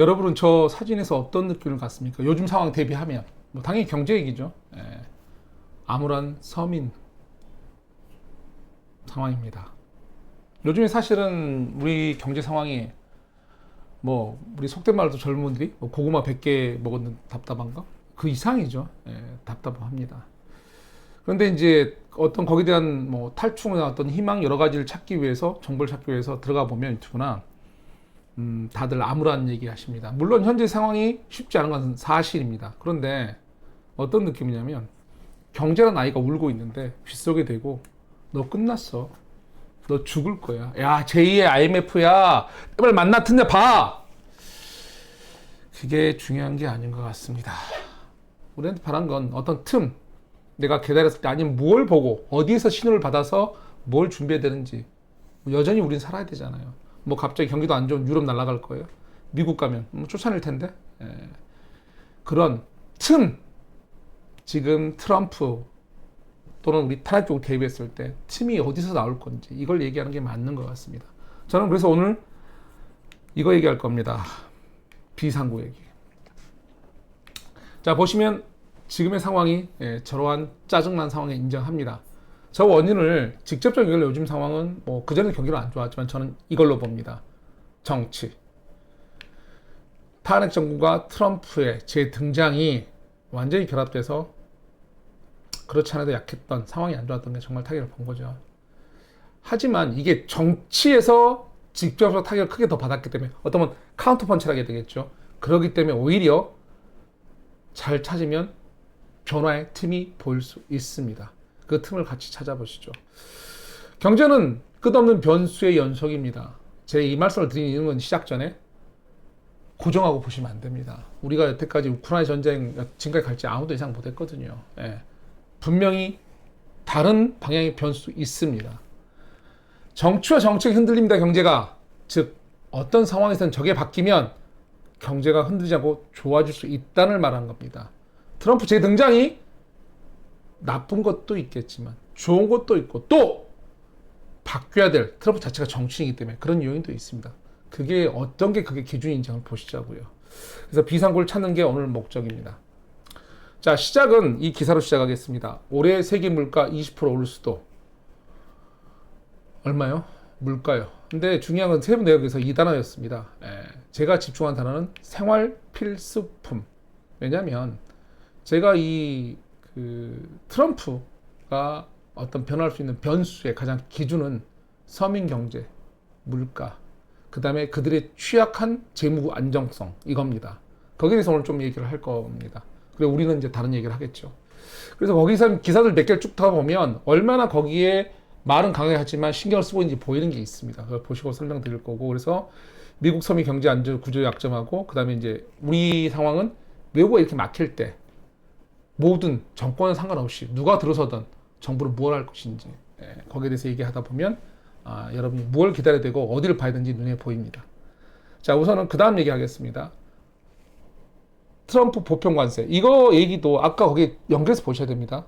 여러분은 저 사진에서 어떤 느낌을 갖습니까? 요즘 상황 대비하면 뭐 당연히 경제 얘기죠. 예. 암울한 서민 상황입니다. 요즘에 사실은 우리 경제 상황이 뭐 우리 속된 말로 젊은이들이 뭐 고구마 100개 먹었는 답답한가? 그 이상이죠. 예, 답답합니다. 그런데 이제 어떤 거기에 대한 뭐 탈출이나 어떤 희망 여러 가지를 찾기 위해서 정보를 찾기 위해서 들어가 보면 유튜브나 다들 암울한 얘기 하십니다. 물론 현재 상황이 쉽지 않은 것은 사실입니다. 그런데 어떤 느낌이냐면 경제란 아이가 울고 있는데 빗속에 대고 너 끝났어. 너 죽을 거야. 야, 제2의 IMF야. 빨리 만나 듣냐 봐. 그게 중요한 게 아닌 것 같습니다. 우리한테 바란 건 어떤 틈, 내가 기다렸을 때 아니면 뭘 보고 어디에서 신호를 받아서 뭘 준비해야 되는지 여전히 우린 살아야 되잖아요. 뭐 갑자기 경기도 안 좋은 유럽 날아갈 거예요. 미국 가면 뭐 쫓아낼 텐데. 예. 그런 틈, 지금 트럼프 또는 우리 탄핵 쪽으로 개입했을 때 틈이 어디서 나올 건지 이걸 얘기하는 게 맞는 것 같습니다. 저는 그래서 오늘 이거 얘기할 겁니다. 비상구 얘기. 자, 보시면 지금의 상황이 저러한 짜증난 상황에 인정합니다. 저 원인을 직접적인 걸 요즘 상황은 뭐 그전에 경기는 안 좋았지만 저는 이걸로 봅니다. 정치. 탄핵 정부가 트럼프의 재등장이 완전히 결합돼서 그렇지 않아도 약했던 상황이 안 좋았던 게 정말 타격을 본 거죠. 하지만 이게 정치에서 직접적으로 타격을 크게 더 받았기 때문에 어떤 카운터 펀치를 하게 되겠죠. 그렇기 때문에 오히려 잘 찾으면 변화의 틈이 보일 수 있습니다. 그 틈을 같이 찾아보시죠. 경제는 끝없는 변수의 연속입니다. 제 이 말씀을 드리는 건 시작 전에 고정하고 보시면 안 됩니다. 우리가 여태까지 우크라이나 전쟁 지금까지 갈지 아무도 예상 못했거든요. 예. 분명히 다른 방향의 변수 있습니다. 정치와 정책이 흔들립니다. 경제가. 즉 어떤 상황에서는 저게 바뀌면 경제가 흔들리지 않고 좋아질 수 있다는 말한 겁니다. 트럼프 재등장이 나쁜 것도 있겠지만 좋은 것도 있고 또 바뀌어야 될 트럼프 자체가 정치인이기 때문에 그런 요인도 있습니다. 그게 어떤 게 그게 기준인지 한번 보시자고요. 그래서 비상구를 찾는 게 오늘 목적입니다. 자, 시작은 이 기사로 시작하겠습니다. 올해 세계 물가 20% 오를 수도. 얼마요? 물가요. 근데 중요한 건 세부 내역에서 이 단어였습니다. 제가 집중한 단어는 생활 필수품. 왜냐면 제가 트럼프가 어떤 변화할 수 있는 변수의 가장 기준은 서민 경제, 물가, 그 다음에 그들의 취약한 재무 안정성, 이겁니다. 거기에 대해서 오늘 좀 얘기를 할 겁니다. 그리고 우리는 이제 다른 얘기를 하겠죠. 그래서 거기서 기사들 몇 개를 쭉 타보면 얼마나 거기에 말은 강하게 하지만 신경을 쓰고 있는지 보이는 게 있습니다. 그걸 보시고 설명드릴 거고. 그래서 미국 서민 경제 안정 구조 약점하고, 그 다음에 이제 우리 상황은 외국가 이렇게 막힐 때 모든 정권에 상관없이 누가 들어서든 정부는 무엇을 할 것인지, 거기에 대해서 얘기하다 보면 여러분이 무엇을 기다려야 되고 어디를 봐야 되는지 눈에 보입니다. 자, 우선은 그 다음 얘기하겠습니다. 트럼프 보편 관세. 이거 얘기도 아까 거기 연결해서 보셔야 됩니다.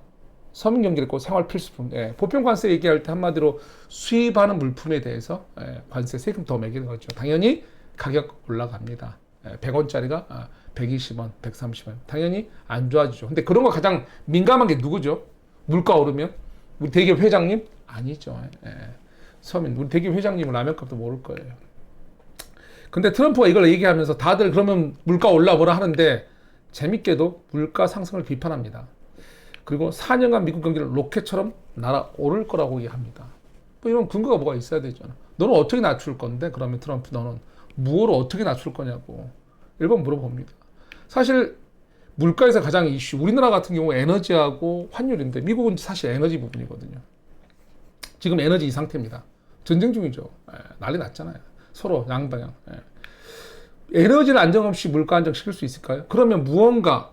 서민 경제를 있고 생활 필수품. 보편 관세 얘기할 때 한마디로 수입하는 물품에 대해서 관세 세금 더 매기는 거죠. 당연히 가격 올라갑니다. 100원짜리가 120원, 130원. 당연히 안 좋아지죠. 근데 그런 거 가장 민감한 게 누구죠? 물가 오르면? 우리 대기업 회장님? 아니죠. 서민. 우리 대기업 회장님은 라면값도 모를 거예요. 근데 트럼프가 이걸 얘기하면서 다들 그러면 물가 올라보라 하는데 재밌게도 물가 상승을 비판합니다. 그리고 4년간 미국 경기를 로켓처럼 날아오를 거라고 얘기합니다. 뭐 이런 근거가 뭐가 있어야 되잖아. 너는 어떻게 낮출 건데? 그러면 트럼프 너는 무엇을 어떻게 낮출 거냐고 일본 물어봅니다. 사실 물가에서 가장 이슈, 우리나라 같은 경우 에너지하고 환율인데 미국은 사실 에너지 부분이거든요. 지금 에너지 이 상태입니다. 전쟁 중이죠. 난리 났잖아요. 서로 양방향. 에너지를 안정 없이 물가 안정 시킬 수 있을까요? 그러면 무언가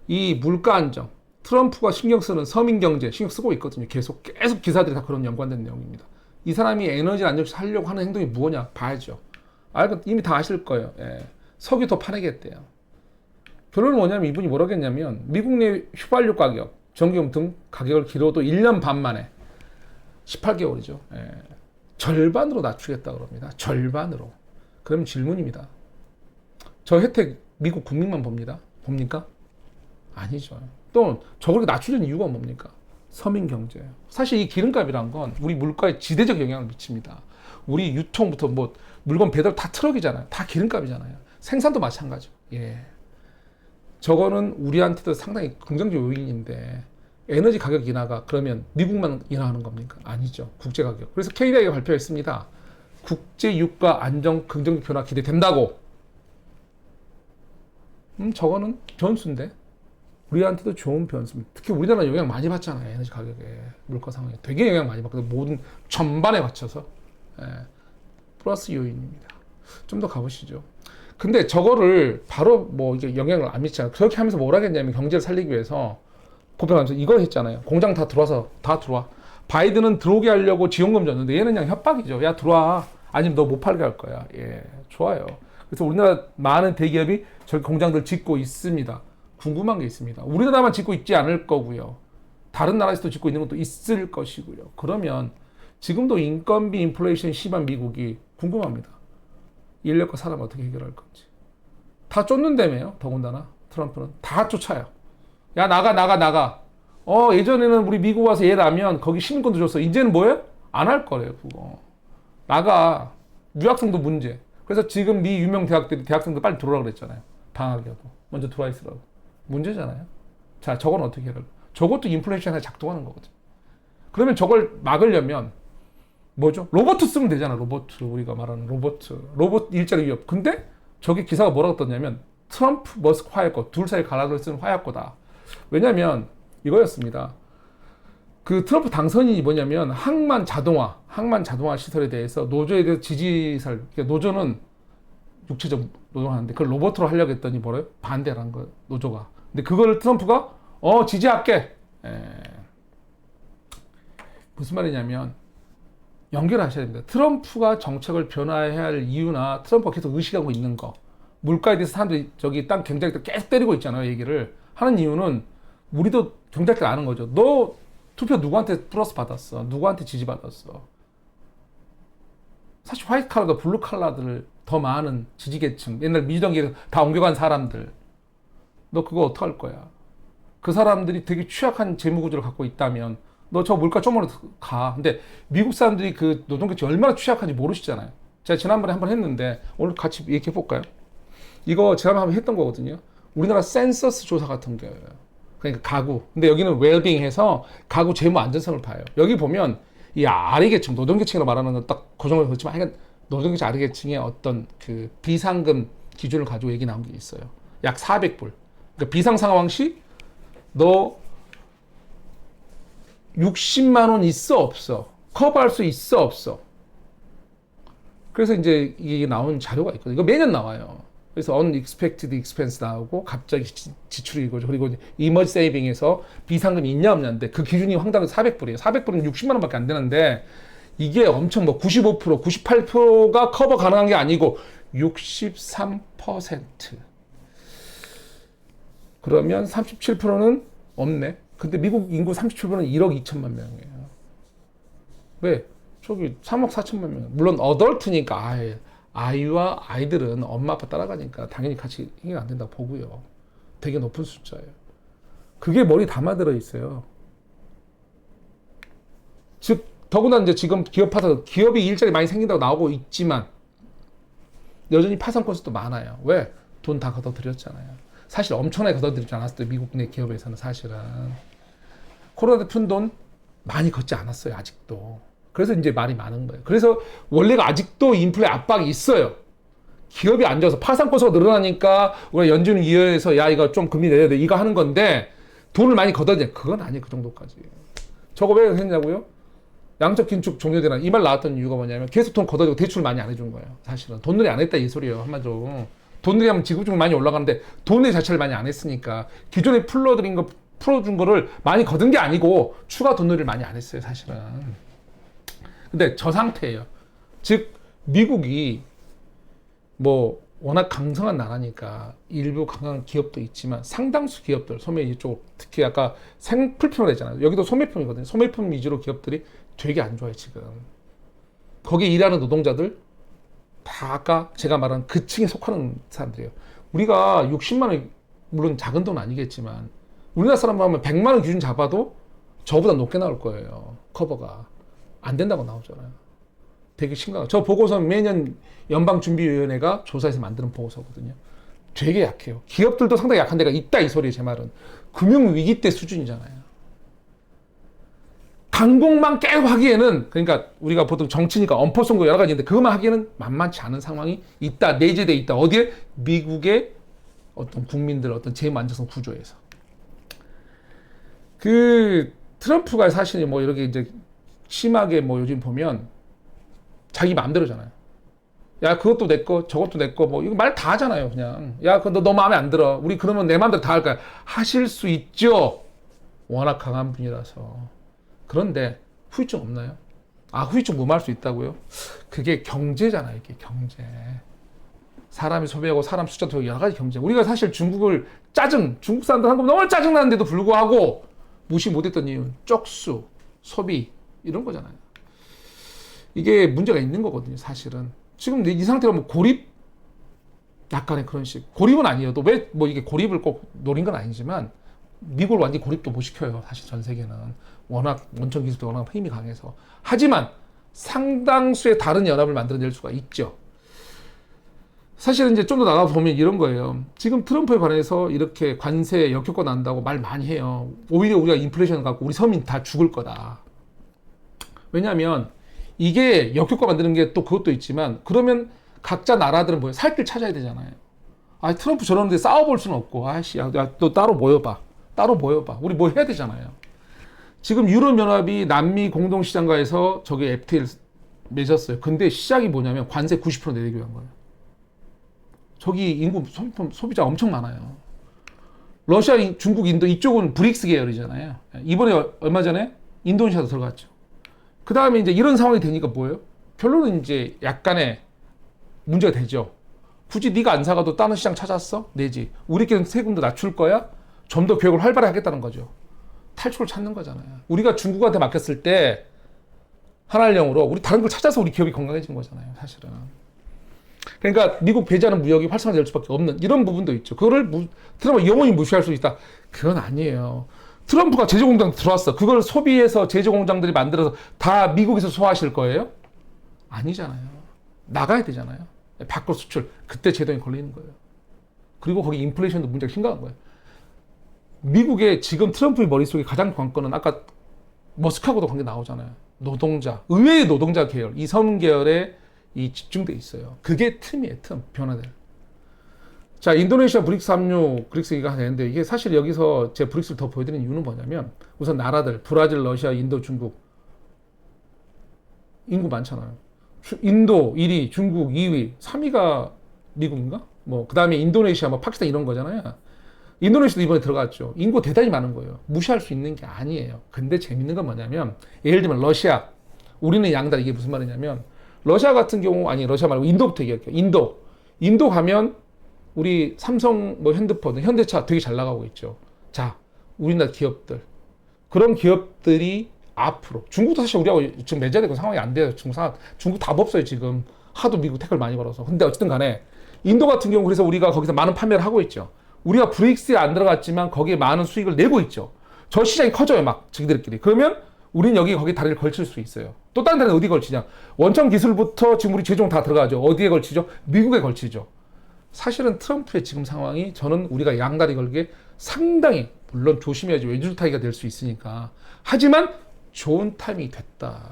이 물가 안정, 트럼프가 신경 쓰는 서민 경제 신경 쓰고 있거든요. 계속 기사들이 다 그런 연관된 내용입니다. 이 사람이 에너지 안정시 하려고 하는 행동이 뭐냐 봐야죠. 이미 다 아실 거예요. 석유 더 파내겠대요. 결론은 뭐냐면 이분이 뭐라겠냐면 미국 내 휘발유 가격, 전기요금 등 가격을 길어도 1년 반 만에 18개월이죠. 절반으로 낮추겠다 그럽니다. 절반으로. 그러면 질문입니다. 저 혜택 미국 국민만 봅니까? 아니죠. 또 저걸 낮추려는 이유가 뭡니까? 서민 경제예요. 사실 이 기름값이란 건 우리 물가에 지대적 영향을 미칩니다. 우리 유통부터 뭐 물건 배달 다 트럭이잖아요. 다 기름값이잖아요. 생산도 마찬가지죠. 예. 저거는 우리한테도 상당히 긍정적 요인인데 에너지 가격 인하가 그러면 미국만 인하하는 겁니까? 아니죠. 국제 가격. 그래서 KDI가 발표했습니다. 국제 유가 안정 긍정적 변화 기대된다고. 저거는 변수인데 우리한테도 좋은 변수입니다. 특히 우리나라 영향 많이 받잖아요. 에너지 가격에 물가 상황에 되게 영향 많이 받거든요. 모든 전반에 맞춰서 예, 플러스 요인입니다. 좀 더 가보시죠. 근데 저거를 바로 뭐 이게 영향을 안 미치잖아요. 그렇게 하면서 뭘 하겠냐면 경제를 살리기 위해서 보편하면서 이거 했잖아요. 공장 다 들어와서 다 들어와. 바이든은 들어오게 하려고 지원금 줬는데 얘는 그냥 협박이죠. 야 들어와. 아니면 너 못 팔게 할 거야. 예, 좋아요. 그래서 우리나라 많은 대기업이 저기 공장들 짓고 있습니다. 궁금한 게 있습니다. 우리나라만 짓고 있지 않을 거고요. 다른 나라에서도 짓고 있는 것도 있을 것이고요. 그러면 지금도 인건비 인플레이션 심한 미국이 궁금합니다. 인력과 사람 어떻게 해결할 건지. 다 쫓는다며요. 더군다나 트럼프는 다 쫓아요. 야 나가. 예전에는 우리 미국 와서 얘 나면 거기 시민권도 줬어. 이제는 뭐예요? 안 할 거래요 그거. 나가. 유학생도 문제. 그래서 지금 미 유명 대학들이 대학생들 빨리 들어오라 그랬잖아요. 방학이어도 먼저 들어와 있으라고. 문제잖아요. 자, 저건 어떻게 해결? 저것도 인플레이션에 작동하는 거거든. 그러면 저걸 막으려면 뭐죠? 로봇 쓰면 되잖아. 로봇. 우리가 말하는 로봇 일자리 위협. 근데 저기 기사가 뭐라고 떴냐면 트럼프 머스크 화약고 둘 사이 갈라를 쓰는 화약고다. 왜냐면 이거였습니다. 그 트럼프 당선인이 뭐냐면 항만 자동화 시설에 대해서 노조에 대해서 지지설. 그러니까 노조는 육체적 노동하는데 그걸 로봇으로 하려고 했더니 뭐래요? 반대라는 거예요. 노조가. 근데 그걸 트럼프가 지지할게. 무슨 말이냐면 연결하셔야 됩니다. 트럼프가 정책을 변화해야 할 이유나 트럼프가 계속 의식하고 있는 거. 물가에 대해서 사람들이 저기 땅 경제학들 계속 때리고 있잖아요. 얘기를 하는 이유는 우리도 경제학들 아는 거죠. 너 투표 누구한테 플러스 받았어? 누구한테 지지 받았어? 사실 화이트 칼라도 블루 칼라들 더 많은 지지계층, 옛날 민주당에 다 옮겨간 사람들, 너 그거 어떡할 거야? 그 사람들이 되게 취약한 재무구조를 갖고 있다면 너 저 물가 좀만 가. 근데 미국 사람들이 그 노동계층이 얼마나 취약한지 모르시잖아요. 제가 지난번에 한번 했는데 오늘 같이 얘기해 볼까요? 이거 제가 한번 했던 거거든요. 우리나라 센서스 조사 같은 거예요. 그러니까 가구. 근데 여기는 웰빙 해서 가구 재무 안전성을 봐요. 여기 보면 이 아래계층, 노동계층이라고 말하는 건 딱 고정을 그렇지만 하여간 노동계층 아래계층의 어떤 그 비상금 기준을 가지고 얘기 나온 게 있어요. 약 400불. 그러니까 비상 상황 시 너 60만 원 있어 없어? 커버할 수 있어 없어? 그래서 이제 이게 나온 자료가 있거든요. 이거 매년 나와요. 그래서 unexpected expense 나오고 갑자기 지출이 이거죠. 그리고 emerge saving에서 비상금이 있냐 없냐인데 그 기준이 황당한 400불이에요. 400불은 60만 원밖에 안 되는데 이게 엄청 뭐 95%, 98%가 커버 가능한 게 아니고 63%. 그러면 37%는 없네. 근데 미국 인구 37%는 1억 2천만 명이에요. 왜? 저기 3억 4천만 명. 물론 어덜트니까 아이와 아이들은 엄마 아빠 따라가니까 당연히 같이 행위가 안 된다고 보고요. 되게 높은 숫자예요. 그게 머리 담아 들어 있어요. 즉 더구나 이제 지금 기업이 일자리 많이 생긴다고 나오고 있지만 여전히 파산 건수도 많아요. 왜? 돈 다 걷어들였잖아요. 사실 엄청나게 걷어들이지 않았어요. 미국 내 기업에서는 사실은. 코로나 때 푼 돈 많이 걷지 않았어요. 아직도. 그래서 이제 말이 많은 거예요. 그래서 원래가 아직도 인플레 압박이 있어요. 기업이 안 좋아서 파산 건수가 늘어나니까 우리가 연준위원회에서 야 이거 좀 금리 내려야 돼 이거 하는 건데 돈을 많이 걷어들여. 그건 아니에요. 그 정도까지. 저거 왜 했냐고요? 양적 긴축 종료되나 이 말 나왔던 이유가 뭐냐면 계속 돈 걷어들이고 대출 많이 안 해준 거예요. 사실은 돈놀이 안 했다 이 소리예요. 한마디로 돈놀이 하면 지급증 많이 올라가는데 돈놀이 자체를 많이 안 했으니까 기존에 풀어준 거를 많이 걷은 게 아니고 추가 돈놀이를 많이 안 했어요. 사실은. 근데 저 상태예요. 즉 미국이 뭐 워낙 강성한 나라니까 일부 강한 기업도 있지만 상당수 기업들 소매 이쪽 특히 아까 생필품을 했잖아요. 여기도 소매품이거든요. 소매품 위주로 기업들이 되게 안 좋아요 지금. 거기 일하는 노동자들 다 아까 제가 말한 그 층에 속하는 사람들이에요. 우리가 60만 원, 물론 작은 돈은 아니겠지만 우리나라 사람 하면 100만 원 기준 잡아도 저보다 높게 나올 거예요. 커버가. 안 된다고 나오잖아요. 되게 심각해요. 저 보고서는 매년 연방준비위원회가 조사해서 만드는 보고서거든요. 되게 약해요. 기업들도 상당히 약한 데가 있다, 이 소리예요, 제 말은. 금융위기 때 수준이잖아요. 강공만 계속 하기에는, 그러니까 우리가 보통 정치니까 엄포 선거 여러 가지 있는데 그것만 하기에는 만만치 않은 상황이 있다, 내재돼 있다. 어디에? 미국의 어떤 국민들 어떤 재무안정성 구조에서. 그 트럼프가 사실 뭐 이렇게 이제 심하게 뭐 요즘 보면 자기 마음대로잖아요. 야, 그것도 내 거, 저것도 내 거, 뭐 이거 말 다 하잖아요, 그냥. 야, 그거 너 마음에 안 들어. 우리 그러면 내 마음대로 다 할까요? 하실 수 있죠. 워낙 강한 분이라서. 그런데 후유증 없나요? 아, 후유증 무마할 수 있다고요? 그게 경제잖아요, 이게 경제. 사람이 소비하고 사람 숫자도 여러 가지 경제. 우리가 사실 중국을 중국 사람들 한국 너무 짜증나는데도 불구하고 무시 못했던 이유는 쪽수, 소비, 이런 거잖아요. 이게 문제가 있는 거거든요, 사실은. 지금 이 상태로 뭐 고립? 약간의 그런 식. 고립은 아니어도 왜 뭐 이게 고립을 꼭 노린 건 아니지만 미국을 완전히 고립도 못 시켜요, 사실 전 세계는. 워낙 원천 기술도 워낙 힘이 강해서. 하지만 상당수의 다른 연합을 만들어낼 수가 있죠. 사실은 이제 좀 더 나가보면 이런 거예요. 지금 트럼프에 관해서 이렇게 관세 역효과 난다고 말 많이 해요. 오히려 우리가 인플레이션 갖고 우리 서민 다 죽을 거다. 왜냐하면 이게 역효과 만드는 게 또 그것도 있지만 그러면 각자 나라들은 뭐예요? 살 길 찾아야 되잖아요. 아, 트럼프 저러는데 싸워볼 수는 없고, 아씨, 야, 너 따로 모여봐. 따로 모여봐. 우리 뭐 해야 되잖아요. 지금 유럽연합이 남미 공동시장가에서 저기 FTA를 맺었어요. 근데 시작이 뭐냐면 관세 90% 내리기로 한 거예요. 저기 인구 소비자 엄청 많아요. 러시아, 중국, 인도 이쪽은 브릭스 계열이잖아요. 이번에 얼마 전에 인도네시아도 들어갔죠. 그 다음에 이제 이런 상황이 되니까 뭐예요? 결론은 이제 약간의 문제가 되죠. 굳이 네가 안 사가도 다른 시장 찾았어? 내지. 우리끼리는 세금도 낮출 거야? 좀 더 교육을 활발히 하겠다는 거죠. 탈출을 찾는 거잖아요. 우리가 중국한테 맡겼을 때 한알령으로 우리 다른 걸 찾아서 우리 기업이 건강해진 거잖아요, 사실은. 그러니까 미국 배제하는 무역이 활성화될 수밖에 없는 이런 부분도 있죠. 그거를 트럼프가 영원히 무시할 수 있다. 그건 아니에요. 트럼프가 제조공장 들어왔어. 그걸 소비해서 제조공장들이 만들어서 다 미국에서 소화하실 거예요? 아니잖아요. 나가야 되잖아요. 밖으로 수출. 그때 제동이 걸리는 거예요. 그리고 거기 인플레이션도 문제가 심각한 거예요. 미국의 지금 트럼프의 머릿속에 가장 관건은 아까 머스크하고도 관계 나오잖아요. 노동자, 의외의 노동자 계열, 이 서민 계열에 이 집중돼 있어요. 그게 틈이에요, 틈. 변화될. 자, 인도네시아 브릭스 합류, 브릭스 얘기가 되는데 이게 사실 여기서 제 브릭스를 더 보여드리는 이유는 뭐냐면 우선 나라들, 브라질, 러시아, 인도, 중국 인구 많잖아요. 인도 1위, 중국 2위, 3위가 미국인가? 뭐, 그 다음에 인도네시아, 뭐, 파키스탄 이런 거잖아요. 인도네시아도 이번에 들어갔죠. 인구 대단히 많은 거예요. 무시할 수 있는 게 아니에요. 근데 재밌는 건 뭐냐면, 예를 들면 러시아. 우리는 양다. 이게 무슨 말이냐면, 러시아 같은 경우, 아니, 러시아 말고 인도부터 얘기할게요. 인도 가면, 우리 삼성, 뭐, 핸드폰, 현대차 되게 잘 나가고 있죠. 자, 우리나라 기업들. 그런 기업들이 앞으로 중국도 사실 우리하고 지금 맺어야 되고 상황이 안 돼요. 중국 답 없어요 지금. 하도 미국 태클 많이 걸어서. 근데 어쨌든 간에 인도 같은 경우 그래서 우리가 거기서 많은 판매를 하고 있죠. 우리가 브릭스에 안 들어갔지만 거기에 많은 수익을 내고 있죠. 저 시장이 커져요 막 자기들끼리. 그러면 우리는 거기 다리를 걸칠 수 있어요. 또 다른 데는 어디 걸치냐? 원천 기술부터 지금 우리 제종 다 들어가죠. 어디에 걸치죠? 미국에 걸치죠. 사실은 트럼프의 지금 상황이 저는 우리가 양다리 걸기에 상당히 물론 조심해야지 외줄타기가 될 수 있으니까. 하지만 좋은 타이밍이 됐다.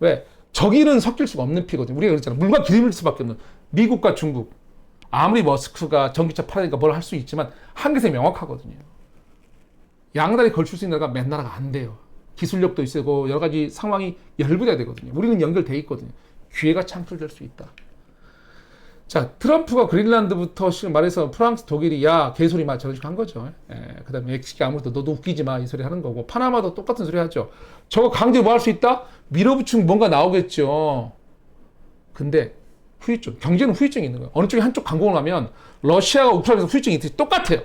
왜? 저기는 섞일 수가 없는 피거든요. 우리가 그랬잖아. 물과 기름일 수밖에 없는. 미국과 중국. 아무리 머스크가 전기차 팔으니까 뭘 할 수 있지만 한계선이 명확하거든요. 양다리 걸칠 수 있는 나라가 몇 나라가 안 돼요. 기술력도 있고 여러 가지 상황이 열분해야 되거든요. 우리는 연결돼 있거든요. 기회가 창출될 수 있다. 자, 트럼프가 그린란드부터 말해서 프랑스, 독일이 야 개소리 막 저런 식으로 한 거죠. 그 다음에 멕시코 아무래도 너도 웃기지 마 이 소리 하는 거고 파나마도 똑같은 소리 하죠. 저거 강제 뭐 할 수 있다? 밀어붙이면 뭔가 나오겠죠. 근데 후유증, 경제는 후유증이 있는 거예요. 어느 쪽에 한쪽 강공을 하면 러시아가 우크라이나에서 후유증이 있듯이 똑같아요.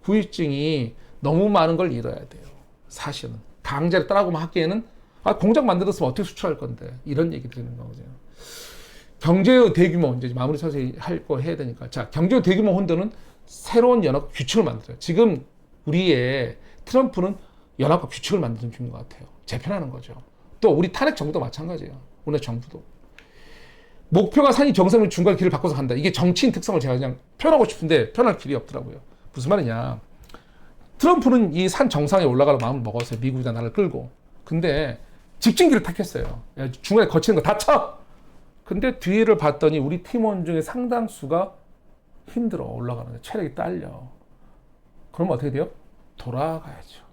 후유증이 너무 많은 걸 잃어야 돼요. 사실은 강제를 따라고만 하기에는 공장 만들었으면 어떻게 수출할 건데 이런 얘기 드리는 거거든요. 경제의 대규모, 이제 마무리 서서히 할 거 해야 되니까. 자, 경제의 대규모 혼돈은 새로운 연합 규칙을 만들어요. 지금 우리의 트럼프는 연합과 규칙을 만드는 중인 것 같아요. 재편하는 거죠. 또 우리 탄핵 정부도 마찬가지예요. 오늘 정부도. 목표가 산이 정상을 중간 길을 바꿔서 간다. 이게 정치인 특성을 제가 그냥 표현하고 싶은데 표현할 길이 없더라고요. 무슨 말이냐. 트럼프는 이 산 정상에 올라갈 마음을 먹었어요. 미국이나 나를 끌고. 근데 직진길을 택했어요. 중간에 거치는 거 다 쳐! 근데 뒤를 봤더니 우리 팀원 중에 상당수가 힘들어 올라가는 거예요. 체력이 딸려. 그러면 어떻게 돼요? 돌아가야죠.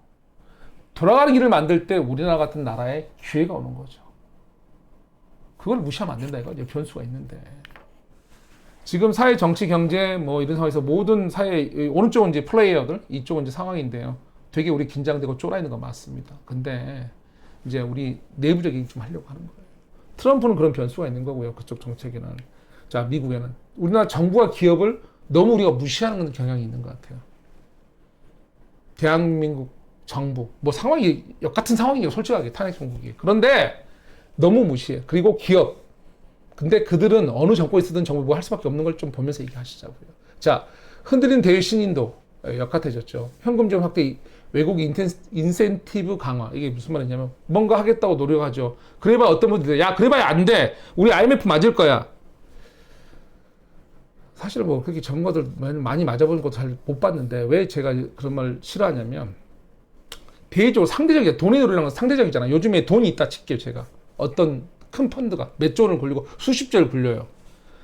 돌아가는 길을 만들 때 우리나라 같은 나라에 기회가 오는 거죠. 그걸 무시하면 안 된다 이거. 변수가 있는데. 지금 사회, 정치, 경제 뭐 이런 상황에서 모든 사회, 오른쪽은 이제 플레이어들, 이쪽은 이제 상황인데요. 되게 우리 긴장되고 쫄아 있는 건 맞습니다. 근데 이제 우리 내부적인 얘기 좀 하려고 하는 거예요. 트럼프는 그런 변수가 있는 거고요. 그쪽 정책에는. 자, 미국에는. 우리나라 정부와 기업을 너무 우리가 무시하는 경향이 있는 것 같아요. 대한민국 정부. 뭐 상황이, 역 같은 상황이에요. 솔직하게. 탄핵 정국이. 그런데 너무 무시해. 그리고 기업. 근데 그들은 어느 정권에 쓰든 정부 뭐 할 수밖에 없는 걸 좀 보면서 얘기하시자고요. 자, 흔들린 대외 신인도 역같아졌죠. 현금 지원 확대, 외국 인센티브 강화. 이게 무슨 말이냐면 뭔가 하겠다고 노력하죠. 그래봐야 어떤 분들이 야 그래봐야 안 돼. 우리 IMF 맞을 거야. 사실 뭐 그렇게 전문가들 많이 맞아보는 것도 잘 못 봤는데 왜 제가 그런 말 싫어하냐면 대외적으로 상대적이야. 돈의 노래라는 건 상대적이잖아. 요즘에 돈이 있다 칠게요. 제가 어떤 큰 펀드가 몇 조 원을 굴리고 수십 조를 굴려요.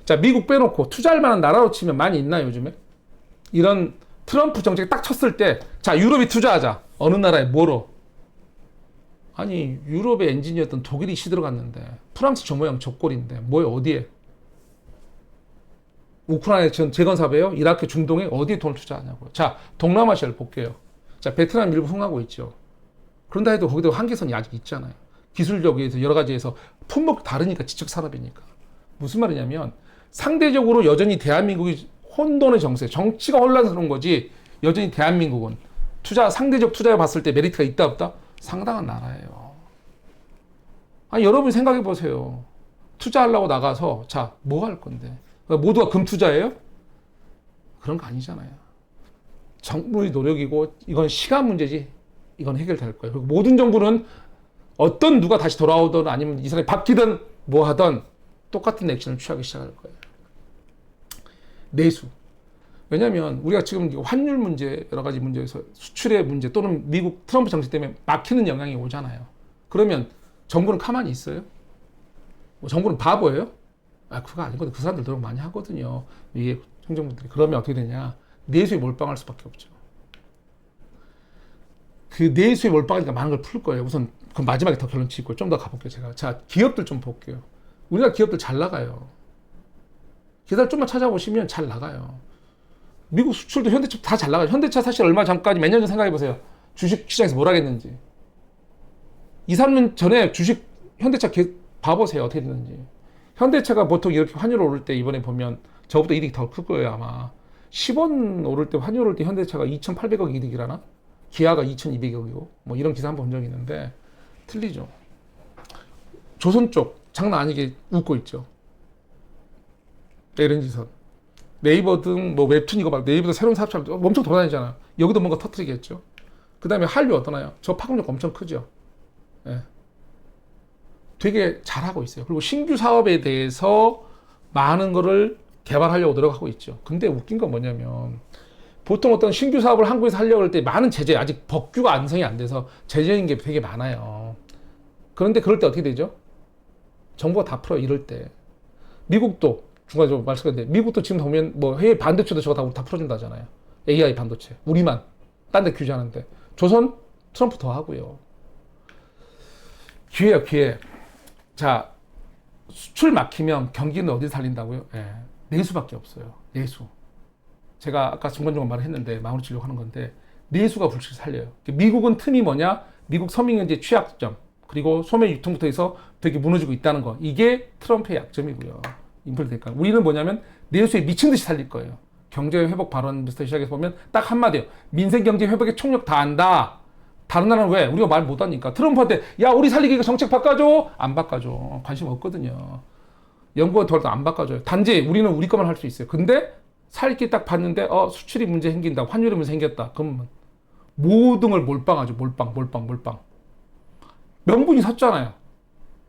자, 미국 빼놓고 투자할 만한 나라로 치면 많이 있나요 요즘에? 이런 트럼프 정책이 딱 쳤을 때, 자, 유럽이 투자하자. 어느 나라에 뭐로? 아니, 유럽의 엔지니어였던 독일이 시들어갔는데, 프랑스 저 모양 저 꼴인데, 뭐에, 어디에? 우크라이나 재건사업에요? 이라크, 중동에 어디에 돈을 투자하냐고요. 자, 동남아시아를 볼게요. 자, 베트남 일부 흥하고 있죠. 그런다 해도 거기도 한계선이 아직 있잖아요. 기술력에서 여러 가지에서 품목 다르니까, 지적산업이니까. 무슨 말이냐면, 상대적으로 여전히 대한민국이 혼돈의 정세, 정치가 혼란스러운 거지 여전히 대한민국은 상대적 투자에 봤을 때 메리트가 있다 없다? 상당한 나라예요. 아니 여러분이 생각해 보세요. 투자하려고 나가서 자, 뭐 할 건데? 모두가 금 투자예요? 그런 거 아니잖아요. 정부의 노력이고 이건 시간 문제지 이건 해결될 거예요. 그리고 모든 정부는 어떤 누가 다시 돌아오든 아니면 이 사람이 바뀌든 뭐 하든 똑같은 액션을 취하기 시작할 거예요. 내수. 왜냐하면 우리가 지금 환율 문제 여러 가지 문제에서 수출의 문제 또는 미국 트럼프 정책 때문에 막히는 영향이 오잖아요. 그러면 정부는 가만히 있어요? 뭐 정부는 바보예요? 아 그거 아니거든. 그 사람들 노력 많이 하거든요. 위에 행정부들이. 그러면 어떻게 되냐? 내수에 몰빵할 수밖에 없죠. 그 내수에 몰빵하니까 많은 걸 풀 거예요. 우선 그 마지막에 더 결론 짓고 좀 더 가볼게요. 제가. 자, 기업들 좀 볼게요. 우리나라 기업들 잘 나가요. 기사를 좀만 찾아보시면 잘 나가요. 미국 수출도 현대차 다 잘 나가요. 현대차 사실 얼마 전까지 몇 년 전 생각해보세요. 주식 시장에서 뭘 하겠는지. 2, 3년 전에 주식 현대차 봐보세요. 어떻게 됐는지. 현대차가 보통 이렇게 환율 오를 때 이번에 보면 저보다 이득이 더 클 거예요. 아마 10원 오를 때 환율 오를 때 현대차가 2,800억 이득이라나? 기아가 2,200억이고 뭐 이런 기사 한번 본 적이 있는데 틀리죠. 조선 쪽 장난 아니게 웃고 있죠. LNG선. 네이버 등 뭐 웹툰 이거 막 네이버도 새로운 사업처럼 엄청 돌아다니잖아. 여기도 뭔가 터뜨리겠죠. 그 다음에 한류 어떠나요? 저 파급력 엄청 크죠. 예. 되게 잘하고 있어요. 그리고 신규 사업에 대해서 많은 거를 개발하려고 노력하고 있죠. 근데 웃긴 건 뭐냐면 보통 어떤 신규 사업을 한국에서 하려고 할 때 많은 제재, 아직 법규가 완성이 안 돼서 제재인 게 되게 많아요. 그런데 그럴 때 어떻게 되죠? 정부가 다 풀어요. 이럴 때. 미국도 중간에 말씀드렸는데 미국도 지금 보면 뭐 해외 반도체도 저거 다 풀어준다잖아요. AI 반도체. 우리만 딴 데 규제하는데. 조선 트럼프 더 하고요. 기회야 기회. 자, 수출 막히면 경기는 어디서 살린다고요? 예, 내수밖에 없어요. 내수. 제가 아까 중간중간 말을 했는데 마무리 치려고 하는 건데 내수가 불실 살려요. 미국은 틈이 뭐냐? 미국 서민경제 취약점 그리고 소매 유통부터 해서 되게 무너지고 있다는 거. 이게 트럼프의 약점이고요. 인플레 대가. 우리는 뭐냐면 내수에 미친 듯이 살릴 거예요. 경제 회복 발언부터 시작해서 보면 딱 한마디요. 민생 경제 회복에 총력 다 한다. 다른 나라는 왜? 우리가 말 못하니까. 트럼프한테 야 우리 살리기 정책 바꿔줘? 안 바꿔줘. 관심 없거든요. 연구원 더라도 안 바꿔줘요. 단지 우리는 우리 것만 할 수 있어요. 근데 살기 딱 봤는데 수출이 문제 생긴다. 환율이 문제 생겼다. 그럼 모든 걸 몰빵하죠. 몰빵. 명분이 섰잖아요.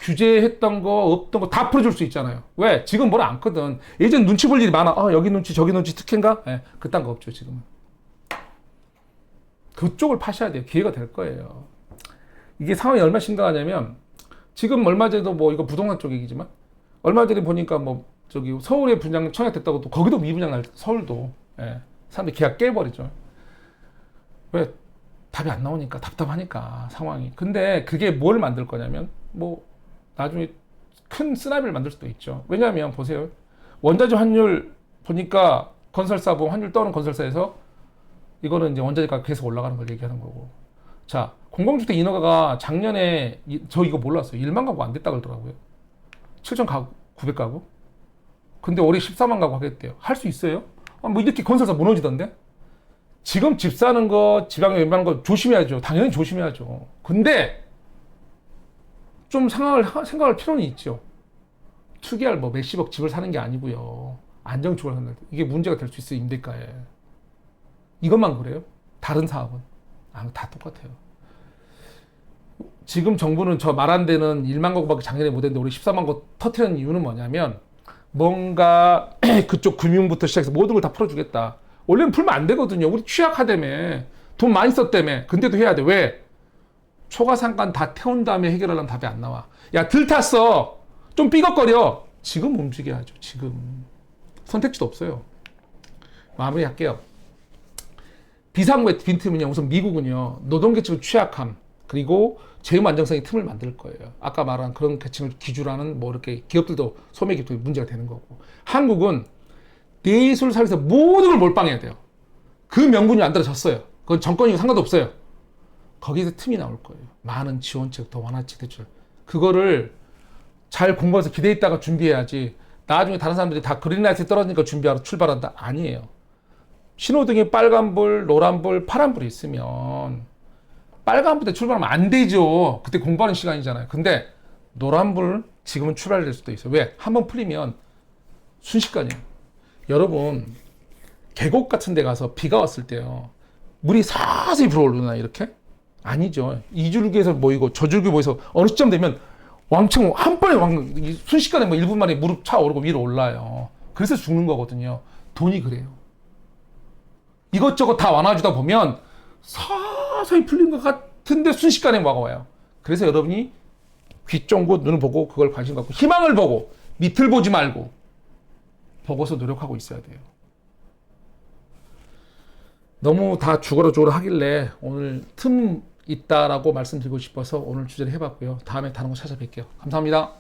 규제했던 거 없던 거 다 풀어줄 수 있잖아요. 왜? 지금 뭐라 않거든. 예전 눈치 볼 일이 많아. 여기 눈치 저기 눈치 특혜인가? 그딴 거 없죠 지금은. 그쪽을 파셔야 돼요. 기회가 될 거예요. 이게 상황이 얼마나 심각하냐면 지금 얼마 전에도 뭐 이거 부동산 쪽 얘기지만 얼마 전에 보니까 뭐 저기 서울에 분양 청약됐다고 또 거기도 미분양 날 서울도 사람들이 계약 깨버리죠. 왜? 답이 안 나오니까 답답하니까 상황이. 근데 그게 뭘 만들 거냐면 뭐 나중에 큰 쓰나미를 만들 수도 있죠. 왜냐하면 보세요. 원자재 환율 보니까 건설사 보면 환율 떠오른 건설사에서 이거는 이제 원자재가 계속 올라가는 걸 얘기하는 거고. 자, 공공주택 인허가가 작년에 저 이거 몰랐어요. 1만 가구 안 됐다 그러더라고요. 7천 가구, 900가구. 근데 올해 14만 가구 하겠대요. 할 수 있어요? 뭐 이렇게 건설사 무너지던데? 지금 집 사는 거, 지방에 웬만한 거 조심해야죠. 당연히 조심해야죠. 근데 좀 생각할 필요는 있죠. 투기할 뭐 몇십억 집을 사는 게 아니고요. 안정축을 하는 거. 이게 문제가 될 수 있어요. 임대가에. 이것만 그래요? 다른 사업은? 다 똑같아요. 지금 정부는 저 말 안 되는 1만 가구밖에 작년에 못 했는데 올해 14만 가구 터트리는 이유는 뭐냐면 뭔가 그쪽 금융부터 시작해서 모든 걸 다 풀어주겠다. 원래는 풀면 안 되거든요. 우리 취약하다며. 돈 많이 썼다며. 근데도 해야 돼. 왜? 초과상관 다 태운 다음에 해결하려면 답이 안 나와. 야, 들탔어. 좀 삐걱거려. 지금 움직여야죠. 지금. 선택지도 없어요. 마무리할게요. 비상구의 빈틈은요. 우선 미국은요. 노동계층 취약함. 그리고 재무 안정성의 틈을 만들 거예요. 아까 말한 그런 계층을 기준으로 하는 뭐 이렇게 기업들도 소매기업도 문제가 되는 거고. 한국은 내수를 살려서 모든 걸 몰빵해야 돼요. 그 명분이 안 떨어졌어요. 그건 정권이고 상관도 없어요. 거기서 틈이 나올 거예요. 많은 지원책, 더 완화책 대출. 그거를 잘 공부해서 기대했다가 준비해야지. 나중에 다른 사람들이 다 그린라이트에 떨어지니까 준비하러 출발한다. 아니에요. 신호등에 빨간불, 노란불, 파란불이 있으면 빨간불에 출발하면 안 되죠. 그때 공부하는 시간이잖아요. 근데 노란불 지금은 출발될 수도 있어요. 왜? 한번 풀리면 순식간이에요. 여러분 계곡 같은 데 가서 비가 왔을 때요. 물이 서서히 불어오르나 이렇게? 아니죠. 이 줄기에서 모이고 저 줄기 모여서 어느 시점 되면 왕창 한 번에 순식간에 뭐 1분 만에 무릎 차오르고 위로 올라요. 그래서 죽는 거거든요. 돈이 그래요. 이것저것 다 완화주다 보면 서서히 풀린 것 같은데 순식간에 와요. 그래서 여러분이 귀 쫑긋 눈을 보고 그걸 관심 갖고 희망을 보고 밑을 보지 말고 보고서 노력하고 있어야 돼요. 너무 다 죽어라 하길래 오늘 틈 있다라고 말씀드리고 싶어서 오늘 주제를 해봤고요. 다음에 다른 거 찾아뵐게요. 감사합니다.